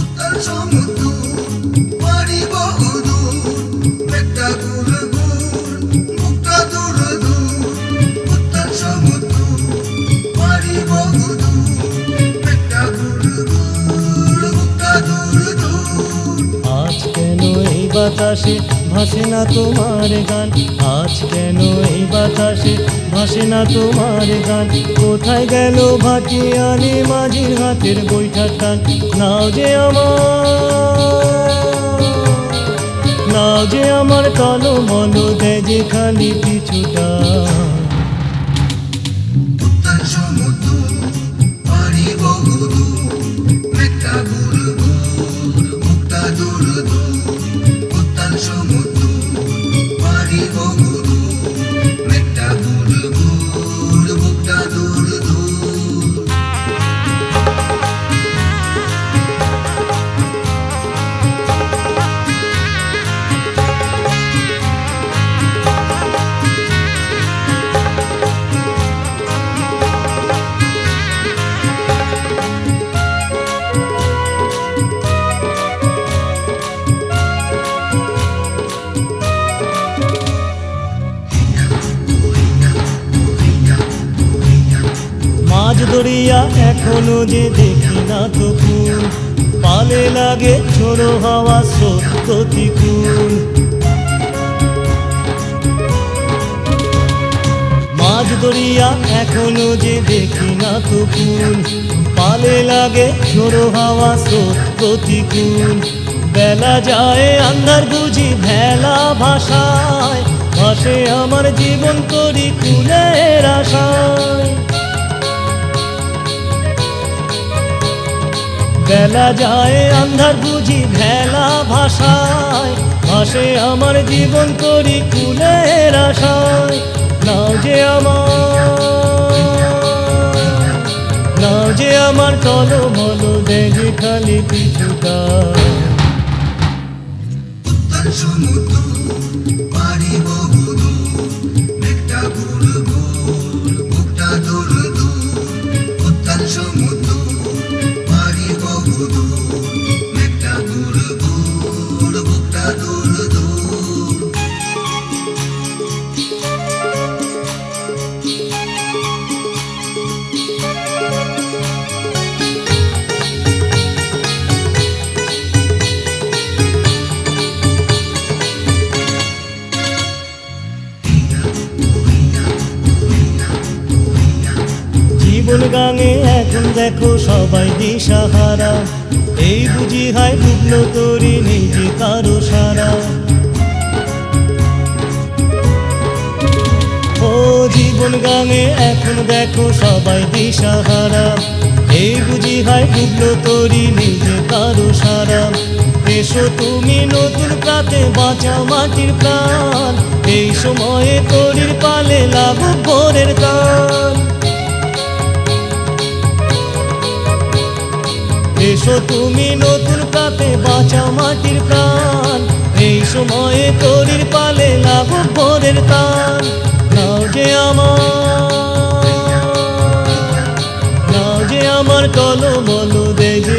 উত্তাল সমুদ্র পারি বহুদূর মেঘটা গুড় গুড় বুকটা দূর দূর উত্তাল সমুদ্র পারি বহুদূর মেঘটা গুড় গুড় বুকটা দূর দূর। আজ কেন এই বাতাসে ভাসে না তোমার গান, আজ কেন এই বাতাসে ভাসে না তোমার গান। কোথায় গেল ভাটিয়ালি মাঝির হাতের বৈঠা টান। নাও যে আমার টলমল দেয় যে খালি পিছুটা। উত্তাল সমুদ্র পারি বহুদূর মেঘটা গুড় গুড় বুকটা দূর দূর উত্তাল সমুদ্র পারি বহুদূর মেঘটা গুড় গুড় বুকটা দূর দূর। মাঝ দরিয়া এখনো যে দেখি না তো কুল, পালে লাগে ঝোড়ো হাওয়া স্রোত প্রতিকূল। মাঝ দরিয়া এখনো যে দেখি না তো কুল, পালে লাগে ঝোড়ো হাওয়া স্রোত প্রতিকূল। বেলা যায় আন্ধার বুঝি ভেলা ভাষায়, ভাসে আমার জীবন করি কুলের আশায়। বেলা যায় আন্ধার বুঝি ভেলা ভাষায়, ভাসে আমার জীবন করি কুলের আশায়। নাও যে আমার টলমল দেয় যে খালি পিছুটা। উত্তাল সমুদ্র পারি বহুদূর মেঘটা গুড় গুড় বুকটা দূর দূর উত্তাল সমুদ্র পারি বহুদূর মেঘটা গুড় গুড় বুকটা দূর দূর। জীবন গাঙে এখন দেখো সবাই দিশাহারা, এই বুঝি হয় ডুবলো তরি নিজে কারো সারা। ও জীবন গাঙে এখন দেখো সবাই দিশাহারা, এই বুঝি হয় ডুবলো তরি নিজে কারো সারা। এসো তুমি নতুন প্রাতে বাঁচা মাটির প্রাণ, এই সময়ে তরির পালে লাগুক ভোরের গান। এসো তুমি নতুন প্রাতে বাঁচা মাটির প্রাণ, এই সময়ে তরির পালে লাগুক ভোরের তান। নাও যে আমার টলমল দেয় যে